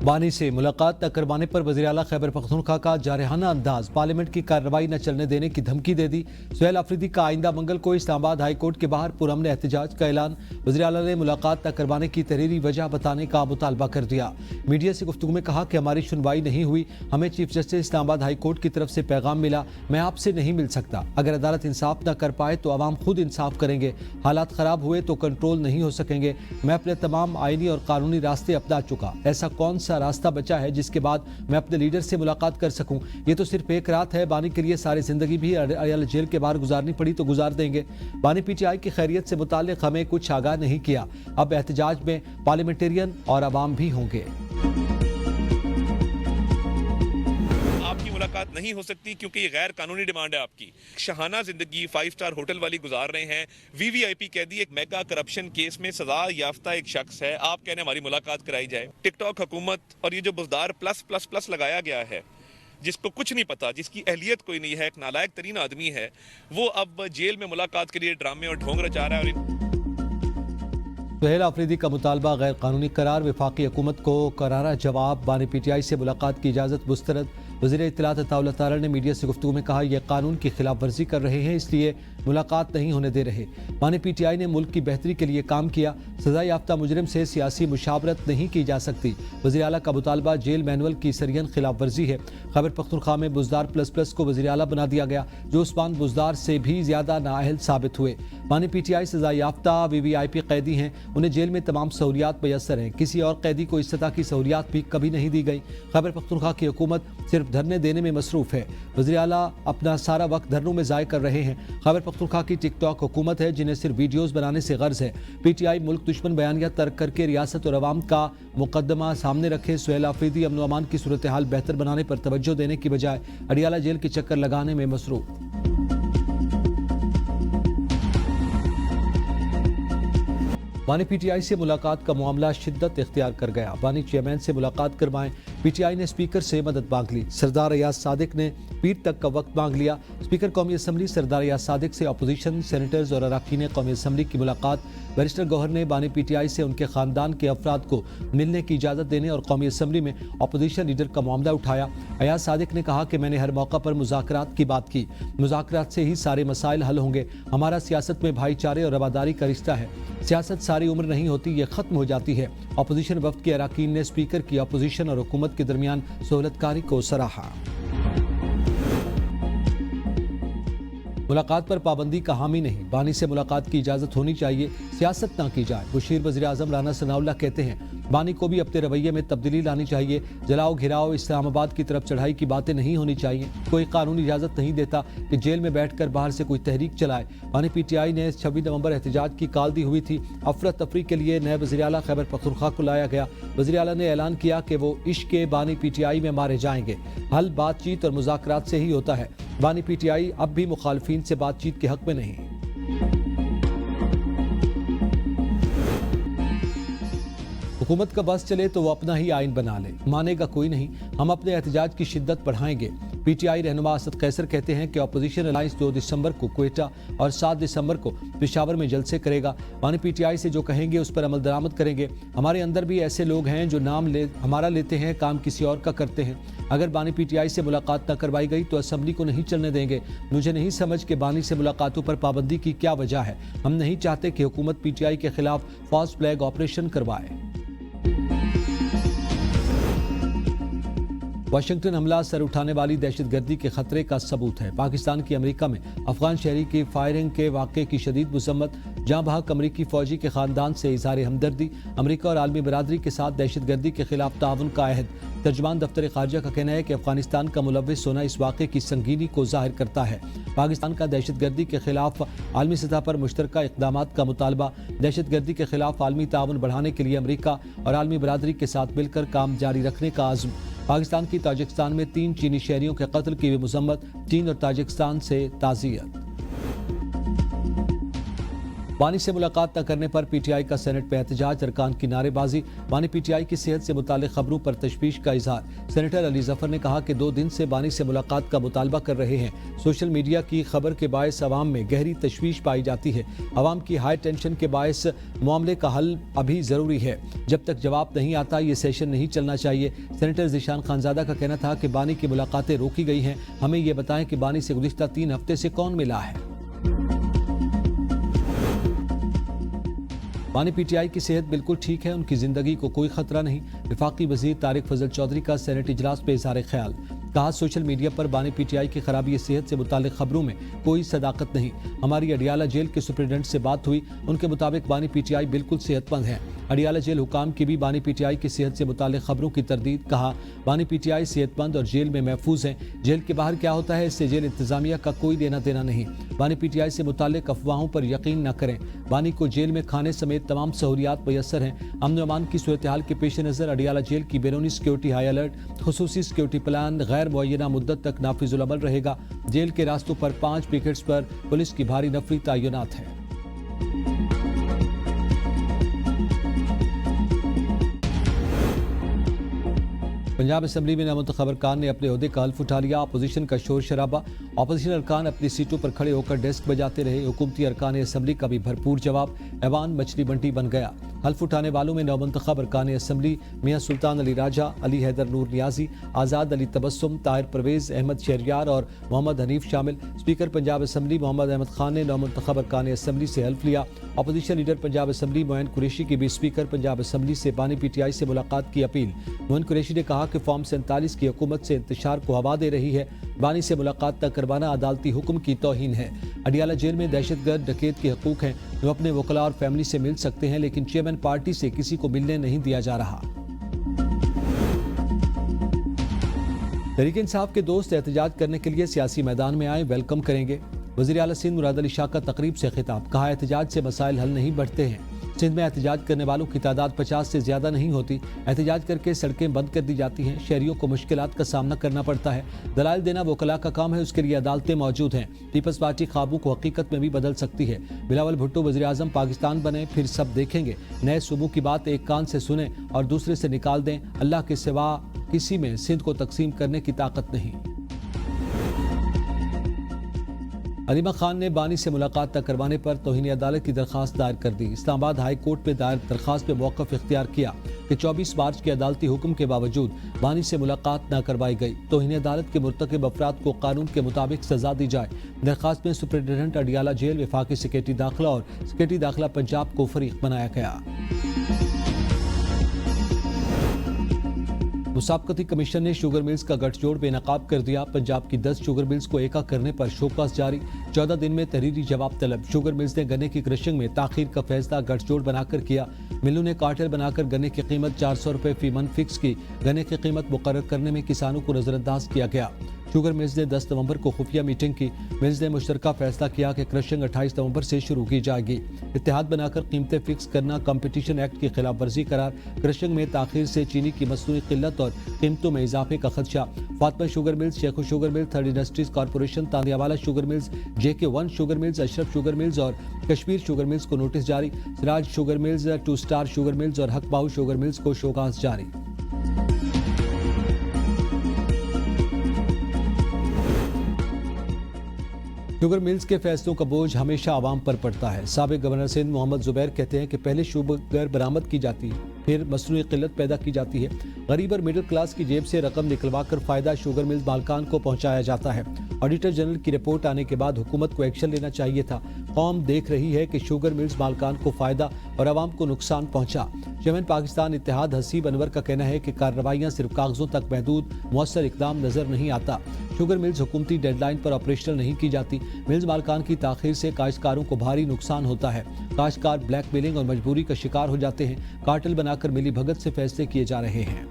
बानी से मुलाकात न करवाने पर वज़ीर आला खैबर पख्तूनख्वा का जारहाना अंदाज, पार्लियामेंट की कार्रवाई न चलने देने की धमकी दे दी। सुहेल अफरीदी का आइंदा मंगल को इस्लामाबाद हाई कोर्ट के बाहर पुरअमन एहतजाज का ऐलान। वज़ीर आला ने मुलाकात न करवाने की तहरीरी वजह बताने का मुतालबा कर दिया। मीडिया से गुफ्तगू में कहा कि हमारी सुनवाई नहीं हुई, हमें chief justice Islamabad high court की तरफ से पैगाम मिला, मैं आपसे नहीं मिल सकता। अगर अदालत इंसाफ न कर पाए तो अवाम खुद इंसाफ करेंगे, हालात खराब हुए तो कंट्रोल नहीं हो सकेंगे। मैं अपने तमाम आईनी और कानूनी रास्ते अपना चुका, ऐसा कौन सा रास्ता बचा है जिसके बाद मैं अपने लीडर से मुलाकात कर सकूं। ये तो सिर्फ एक रात है, बानी के लिए सारी जिंदगी भी अडयाला जेल के बाहर गुजारनी पड़ी तो गुजार देंगे। बानी पीटीआई की खैरियत से मुताल्लिक हमें कुछ आगाह नहीं किया। अब एहतजाज में पार्लियामेंटेरियन और अवाम भी होंगे। मुलाकात नहीं हो सकती क्योंकि ये गैर कानूनी डिमांड है आपकी। शहाना जिंदगी 5 स्टार होटल वाली गुजार रहे हैं, वीवीआईपी कैदी एक मेगा करप्शन केस में सजा याफ्ता एक शख्स है, आप कहने हमारी मुलाकात कराई जाए। टिकटॉक हुकूमत और ये जो बुज़दार प्लस प्लस प्लस लगाया गया है, जिसको कुछ नहीं पता, जिसकी अहलियत कोई नहीं है, एक नालायक तरीन आदमी है, वो अब जेल में मुलाकात के लिए ड्रामे और ढोंग रचा रहा है। सुहेल अफरीदी का मुतालबा गैर कानूनी करार, वफाकी हुकूमत को करारा जवाब। बानी पीटीआई से मुलाकात की इजाज़त मुस्तरद। वज़ीर इत्तलात अताउल्लाह तारड़ ने मीडिया से गुफ्तगू में कहा, यह कानून की खिलाफ वर्जी कर रहे हैं, इसलिए मुलाकात नहीं होने दे रहे। बानी पीटीआई ने मुल्क की बेहतरी के लिए काम किया, सजा याफ्ता मुजरिम से सियासी मुशावरत नहीं की जा सकती। वज़ीर आला का मुतालबा जेल मैनुअल की सरियन खिलाफ वर्जी है। खैबर पख्तूनख्वा में बुज़दार प्लस प्लस को वज़ीर आला बना दिया गया, जो उस्मान बुज़दार से भी ज्यादा नाअहल साबित हुए। बानी पीटीआई सजा याफ्ता वीवीआईपी कैदी हैं, उन्हें जेल में तमाम सहूलियात मैसर हैं। किसी और कैदी को इस सतह की सहूलियात भी कभी नहीं दी गई। खैबर पख्तूनख्वा की हुकूमत सिर्फ धरने देने में मसरूफ है। वज़ीर आला अपना सारा वक्त धरनों में ज़ाय कर रहे हैं। खैबर पख्तूनख्वा की टिकटॉक हुकूमत है, जिन्हें सिर्फ वीडियोज़ बनाने से गर्ज है। पीटीआई मुल्क दुश्मन बयानिया तर्क करके रियासत और अवाम का मुकदमा सामने रखे। सुहेल अफरीदी अमन अमान की सूरत हाल बेहतर बनाने पर तवज्जो देने की बजाय अडियाला जेल के चक्कर लगाने में मसरूफ। बानी पीटीआई से मुलाकात का मामला शिद्दत इख्तियार कर गया। बानी चेयरमैन से मुलाकात करवाएं, पीटीआई ने स्पीकर से मदद मांग ली। सरदार अयाज सादिक ने पीर तक का वक्त मांग लिया। स्पीकर कौमी असम्बली सरदार अयाज सादिक से अपोजिशन सेनेटर्स और अरकान कौमी असम्बली की मुलाकात। बैरिस्टर गौहर ने बानी पीटीआई से उनके खानदान के अफराद को मिलने की इजाज़त देने और कौमी असम्बली में अपोजिशन लीडर का मामला उठाया। अयाज सादिक ने कहा कि मैंने हर मौका पर मुज़ाकरात की बात की, मुज़ाकरात से ही सारे मसाइल हल होंगे। हमारा सियासत में भाईचारे और रवादारी का रिश्ता है, सियासत सारी उम्र नहीं होती, ये खत्म हो जाती है। अपोजिशन वफ्द के अरकान ने स्पीकर की अपोजिशन और हुकूमत के दरमियान सहूलतकारी को सराहा। मुलाकात पर पाबंदी का हामी नहीं, बानी से मुलाकात की इजाज़त होनी चाहिए, सियासत ना की जाए। बशीर वज़ीर आज़म राना सनाउल्लाह कहते हैं, बानी को भी अपने रवैये में तब्दीली लानी चाहिए। जलाओ घिराओ इस्लामाबाद की तरफ चढ़ाई की बातें नहीं होनी चाहिए। कोई कानूनी इजाज़त नहीं देता कि जेल में बैठकर बाहर से कोई तहरीक चलाए। बानी पीटीआई ने 26 नवंबर एहतजाज की कॉल दी हुई थी। अफरा तफरी के लिए नए वज़ीर आला खैबर पख्तूनख्वा को लाया गया। वज़ीर आला ने ऐलान किया कि वो इश्क के बानी पीटीआई में मारे जाएंगे। हल बातचीत और मुज़ाकरात से ही होता है। बानी पीटीआई अब भी मुखालफीन से बातचीत के हक में नहीं। हुकूमत का बस चले तो वो अपना ही आइन बना ले, मानेगा कोई नहीं। हम अपने एहतजाज की शिद्दत बढ़ाएंगे। पीटीआई रहनुमा असद कैसर कहते हैं कि अपोजिशन अलायंस 2 दिसंबर को क्वेटा और 7 दिसंबर को पेशावर में जलसे करेगा। बानी पीटीआई से जो कहेंगे उस पर अमल दरामद करेंगे। हमारे अंदर भी ऐसे लोग हैं जो नाम हमारा लेते हैं, काम किसी और का करते हैं। अगर बानी पीटीआई से मुलाकात न करवाई गई तो असम्बली को नहीं चलने देंगे। मुझे नहीं समझ कि बानी से मुलाकातों पर पाबंदी की क्या वजह है। हम नहीं चाहते कि हुकूमत पीटीआई के खिलाफ फॉल्स फ्लैग ऑपरेशन करवाए। वाशिंगटन हमला सर उठाने वाली दहशतगर्दी के खतरे का सबूत है। पाकिस्तान की अमेरिका में अफगान शहरी की फायरिंग के वाक़े की शदीद मुसम्मत। जहाँ बहक अमरीकी फौजी के खानदान से इज़हार हमदर्दी। अमरीका और आलमी बरादरी के साथ दहशतगर्दी के खिलाफ ताउन का अहद। तर्जमान दफ्तर खारजा का कहना है कि अफगानिस्तान का मुलव्विस होना इस वाक़े की संगीनी को जाहिर करता है। पाकिस्तान का दहशतगर्दी के खिलाफ आलमी सतह पर मुश्तरका इक़दामात का मुतालबा। दहशतगर्दी के खिलाफ आलमी ताउन बढ़ाने के लिए अमरीका और आलमी बरादरी के साथ मिलकर काम जारी रखने का आज़म। पाकिस्तान की ताजिकिस्तान में 3 चीनी शहरियों के कत्ल की भी मजम्मत। चीन और ताजिकिस्तान से ताज़ियत। बानी से मुलाकात न करने पर पीटीआई का सेनेट में एहतजाज, अरकान की नारेबाजी। बानी पीटीआई की सेहत से मुताल्लिक खबरों पर तशवीश का इजहार। सेनेटर अली जफर ने कहा कि 2 दिन से बानी से मुलाकात का मुतालबा कर रहे हैं। सोशल मीडिया की खबर के बायस अवाम में गहरी तशवीश पाई जाती है। अवाम की हाई टेंशन के बायस मामले का हल अभी जरूरी है। जब तक जवाब नहीं आता ये सेशन नहीं चलना चाहिए। सेनेटर जिशान खानजादा का कहना था कि बानी की मुलाकातें रोकी गई हैं। हमें ये बताएं कि बानी से गुज़िश्ता 3 हफ्ते से कौन मिला है। बानी पीटीआई की सेहत बिल्कुल ठीक है, उनकी जिंदगी को कोई खतरा नहीं। वफाकी वजीर तारिक फजल चौधरी का सेनेट इजलास पे इजहार ख्याल। कहा, सोशल मीडिया पर बानी पीटीआई की खराबी सेहत से मुतालिक खबरों में कोई सदाकत नहीं। हमारी अडियाला जेल के सुप्रिटेंडेंट से बात हुई, उनके मुताबिक बानी पीटीआई बिल्कुल सेहतमंद है। अडियाला जेल हुकाम की भी बानी पीटीआई की सेहत से मुतालिक खबरों की तरदीद। कहा, बानी पीटीआई सेहतमंद और जेल में महफूज हैं। जेल के बाहर क्या होता है इससे जेल इंतजामिया का कोई लेना देना नहीं। बानी पीटीआई से मुतालिक अफवाहों पर यकीन न करें। बानी को जेल में खाने समेत तमाम सहूलियात मैसर हैं। अमन अमान की सूरत हाल के पेश नज़र अडियाला जेल की बैरूनी सिक्योरिटी हाई अलर्ट, खुसूसी सिक्योरिटी प्लान गैर मुअय्यना मुद्दत तक नाफिजुल अमल रहेगा। जेल के रास्तों पर 5 पिकेट्स पर पुलिस की भारी नफरी तैनात है। पंजाब असम्बली में नामुंतखब अरकान ने अपने ओहदे का हल्फ उठा लिया। अपोजिशन का शोर शराबा, अपोजिशन अरकान अपनी सीटों पर खड़े होकर डेस्क बजाते रहे। हुकूमती अरकान असम्बली का भी भरपूर जवाब। ऐवान मछली मंडी बन गया। हल्फ उठाने वालों में नामुंतखब अरकान असम्बली मियां सुल्तान अली राजा, अली हैदर नूर नियाजी, आज़ाद अली तबस्सुम, ताहिर परवेज, अहमद शहरियार और मोहम्मद हनीफ शामिल। स्पीकर पंजाब असम्बली मोहम्मद अहमद खान ने नामुंतखब अरकान असम्बली से हल्फ लिया। Opposition leader Punjab assembly Moin Qureshi की भी स्पीकर पंजाब असम्बली से बानी पीटीआई से मुलाकात की अपील। मोइन कुरैशी ने कहा कि फॉर्म 47 की हुकूमत से इंतशार को हवा दे रही है। बानी से मुलाकात न करवाना अदालती हुक्म की तौहीन है। अडियाला जेल में दहशतगर्द डकैत के हकूक हैं। वो अपने वकला और फैमिली से मिल सकते हैं, लेकिन चेयरमैन पार्टी से किसी को मिलने नहीं दिया जा रहा। तहरीक इंसाफ के दोस्त एहतजाज करने के लिए सियासी मैदान में आए, वेलकम करेंगे। वज़ीर आला सिंध मुराद अली शाह का तकरीब से खिताब। कहा, एहतजाज से मसाइल हल नहीं बढ़ते हैं। सिंध में एहतजाज करने वालों की तादाद 50 से ज्यादा नहीं होती। एहतजाज करके सड़कें बंद कर दी जाती हैं। शहरियों को मुश्किलात का सामना करना पड़ता है। दलाइल देना वकला का काम है, उसके लिए अदालतें मौजूद हैं। पीपल्स पार्टी ख्वाबों को हकीकत में भी बदल सकती है। बिलावल भुट्टो वज़ीर आज़म पाकिस्तान बने, फिर सब देखेंगे। नए सूबों की बात एक कान से सुने और दूसरे से निकाल दें। अल्लाह के सिवा किसी में सिंध को तकसीम करने की ताकत नहीं। अलीमा खान ने बानी से मुलाकात न करवाने पर तौहीन अदालत की दरखास्त दायर कर दी। इस्लामाबाद हाई कोर्ट में दायर दरखास्त में मौक़िफ़ इख्तियार किया कि 24 मार्च के अदालती हुक्म के बावजूद बानी से मुलाकात न करवाई गई। तौहीन अदालत के मुर्तकिब अफराद को कानून के मुताबिक सजा दी जाए। दरखास्त में सुप्रिटेंडेंट अडियाला जेल, वफाकी सेक्रेटरी दाखिला और सेक्रेटरी दाखिला पंजाब को फरीक बनाया गया। मुसाबकती कमीशन ने शुगर मिल्स का गठजोड़ बेनकाब कर दिया। पंजाब की 10 शुगर मिल्स को एका करने पर शोकस जारी। 14 दिन में तहरीरी जवाब तलब। शुगर मिल्स ने गन्ने की क्रशिंग में ताखीर का फैसला गठजोड़ बनाकर किया। मिलों ने कार्टेल बनाकर गन्ने की कीमत 400 रुपये फी मन फिक्स की। गन्ने की कीमत मुकर्रर करने में किसानों को नजरअंदाज किया गया। शुगर मिल्स ने 10 नवंबर को खुफिया मीटिंग की। मिल्स ने मुश्तरका फैसला किया कि क्रशिंग 28 नवंबर से शुरू की जाएगी। इत्तेहाद बनाकर कीमतें फिक्स करना कंपटीशन एक्ट की खिलाफ वर्जी करार। क्रशिंग में ताखीर से चीनी की मसनूई किल्लत और कीमतों में इजाफे का खदशा। Fatima sugar mills, Shekho sugar mills, third industries corporation, Tandlianwala sugar mills, JK1 sugar mills, Ashraf sugar mills और कश्मीर शुगर मिल्स को नोटिस जारी। Siraj sugar mills, 2 star sugar mills और हकबाऊ शुगर मिल्स को शोकास जारी। शुगर मिल्स के फैसलों का बोझ हमेशा आवाम पर पड़ता है। साबिक गवर्नर सिंध मोहम्मद जुबैर कहते हैं कि पहले शुगर बरामद की जाती है, फिर मसनूई किल्लत पैदा की जाती है। गरीब और मिडिल क्लास की जेब से रकम निकलवा कर फायदा शुगर मिल मालकान को पहुंचाया जाता है। ऑडिटर जनरल की रिपोर्ट आने के बाद हुकूमत को एक्शन लेना चाहिए था। कौम देख रही है कि शुगर मिल्स मालकान को फायदा और आवाम को नुकसान पहुंचा। चेयरमैन पाकिस्तान इत्तेहाद हसीब अनवर का कहना है कि कार्रवाइयां सिर्फ कागजों तक महदूद, मौसर इकदाम नजर नहीं आता। शुगर मिल्स हुकूमती डेडलाइन पर ऑपरेशनल नहीं की जाती। मिल्स मालकान की ताखीर से काश्तकारों को भारी नुकसान होता है। काश्तकार ब्लैकमेलिंग और मजबूरी का शिकार हो जाते हैं। कार्टेल बनाकर मिली भगत से फैसले किए जा रहे हैं।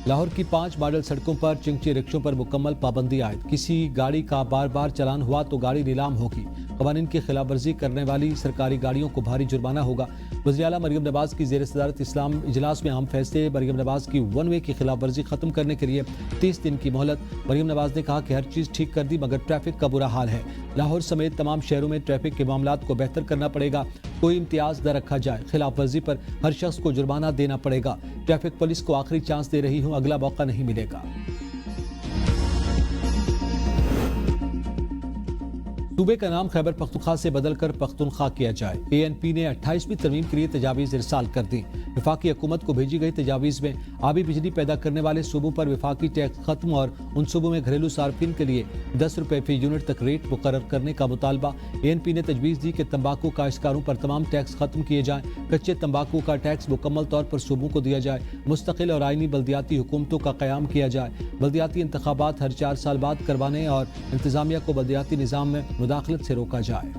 लाहौर की 5 मॉडल सड़कों पर चिंगची रिक्शों पर मुकम्मल पाबंदी आयद। किसी गाड़ी का बार बार चलान हुआ तो गाड़ी नीलाम होगी। कवानीन की खिलाफ वर्जी करने वाली सरकारी गाड़ियों को भारी जुर्माना होगा। वज़ीर आला मरियम नवाज की ज़ेर सदारत इस्लाम इजलास में अहम फैसले। मरियम नवाज की वन वे की खिलाफ वर्जी खत्म करने के लिए 30 दिन की मोहलत। मरियम नवाज ने कहा कि हर चीज़ ठीक कर दी मगर ट्रैफिक का बुरा हाल है। लाहौर समेत तमाम शहरों में ट्रैफिक के मामलात को बेहतर करना पड़ेगा। कोई इम्तियाज न रखा जाए। खिलाफ वर्जी पर हर शख्स को जुर्माना देना पड़ेगा। ट्रैफिक पुलिस को आखिरी चांस दे रही हूँ, अगला मौका नहीं मिलेगा। सूबे का नाम खैबर पख्तूनख्वा से बदलकर पख्तूनख्वा किया जाए। ANP ने 28वीं तरमीम के लिए तजावीज़ इरसाल कर दी। वफाकी हुकूमत को भेजी गई तजावीज़ में आबी बिजली पैदा करने वाले सूबों पर वफाकी टैक्स खत्म और उन सूबों में घरेलू सार्फिन के लिए 10 रुपये फी यूनिट तक रेट मुकर्रर करने का मुतालबा। ANP ने तजवीज़ दी कि तंबाकू काश्तकारों पर तमाम टैक्स खत्म किए जाएँ। कच्चे तंबाकू का टैक्स मुकम्मल तौर पर सूबों को दिया जाए। मुस्तकिल और आइनी बल्दियाती हुकूमतों का क़याम किया जाए। बल्दियाती इंतखाबात हर 4 साल बाद करवाने और इंतजामिया को बल्दियाती निज़ाम में मुदाखलत से रोका जाए।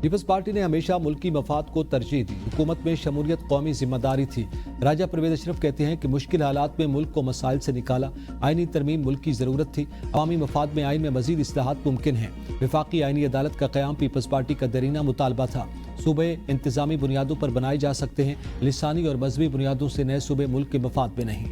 पीपल्स पार्टी ने हमेशा मुल्की मफाद को तरजीह दी। हुकूमत में शमूलियत कौमी जिम्मेदारी थी। राजा परवेज अशरफ कहते हैं कि मुश्किल हालात में मुल्क को मसाइल से निकाला। आईनी तरमीम मुल्क की जरूरत थी। अवामी मफाद में आइन में मजीद इस्लाहात मुमकिन है। वफाकी आइनी अदालत का क़याम पीपल्स पार्टी का दरीना मुतालबा था। सूबे इंतजामी बुनियादों पर बनाए जा सकते हैं, लिसानी और मजहबी बुनियादों से नए सूबे मुल्क के मफाद में नहीं।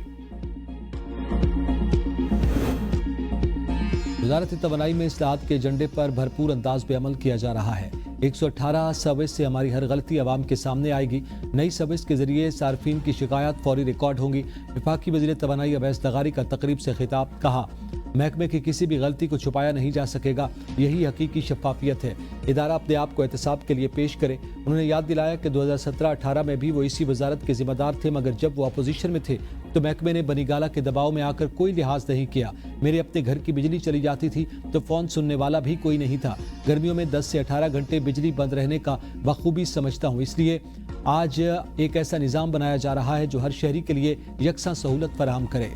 वज़ारत तवानाई में इस्लाहात के एजेंडे पर भरपूर अंदाज में अमल किया जा रहा है। 118 सर्विस से हमारी हर गलती आवाम के सामने आएगी। नई सर्विस के जरिए सार्फिन की शिकायत फौरी रिकॉर्ड होंगी। वफाकी वज़ीर तवानाई अवैस दगारी का तकरीब से खिताब। कहा, महकमे की किसी भी गलती को छुपाया नहीं जा सकेगा। यही हकीकी शफाफियत है। इदारा अपने आप को एहतसाब के लिए पेश करे। उन्होंने याद दिलाया कि 2017-18 में भी वो इसी वजारत के जिम्मेदार थे मगर जब वो अपोजिशन में थे तो महकमे ने बनीगाला के दबाव में आकर कोई लिहाज नहीं किया। मेरे अपने घर की बिजली चली जाती थी तो फ़ोन सुनने वाला भी कोई नहीं था। गर्मियों में 10 से 18 घंटे बिजली बंद रहने का बखूबी समझता हूँ। इसलिए आज एक ऐसा निज़ाम बनाया जा रहा है जो हर शहरी के लिए यकसा सहूलत फराहम करे।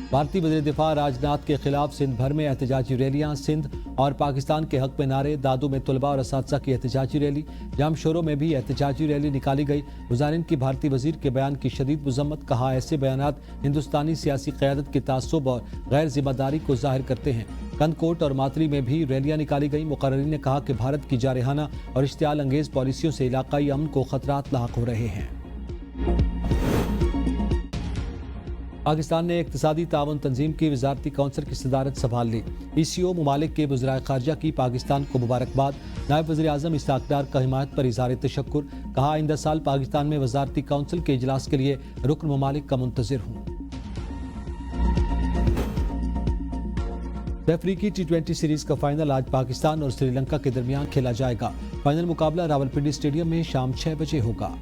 भारतीय वज़ीर दिफा राजनाथ के खिलाफ सिंध भर में एहतजाजी रैलियां। सिंध और पाकिस्तान के हक में नारे। दादू में तलबा और असातिज़ा की एहतजाजी रैली। जामशोरों में भी एहतजाजी रैली निकाली गई। मुज़ाहिरीन की भारतीय वज़ीर के बयान की शदीद मज़म्मत। कहा, ऐसे बयानात हिंदुस्तानी सियासी क़यादत की तासुब और गैर जिम्मेदारी को ज़ाहिर करते हैं। कंदकोट और मातरी में भी रैलियां निकाली गई। मुक़र्रिरीन ने कहा कि भारत की जारहाना और इश्तियाल अंगेज़ पॉलिसियों से इलाकाई अमन को खतरात लाहक हो रहे हैं। पाकिस्तान ने इक़्तिसादी ताउन तंजीम की वज़ारती कौंसिल की सदारत संभाल ली। ECO ममालिक के वज़राए ख़ारजा की पाकिस्तान को मुबारकबाद। नायब वज़ीर आज़म इसहाक़ डार का हिमायत पर इज़हार तशक्कुर। कहा, आइंदा साल पाकिस्तान में वज़ारती कौंसिल के इजलास के लिए रुकन ममालिक का मुंतज़िर हूँ। अफ्रीकी T20 सीरीज़ का फाइनल आज पाकिस्तान और श्रीलंका के दरमियान खेला जाएगा। फाइनल मुकाबला रावलपिंडी स्टेडियम में शाम 6 बजे होगा।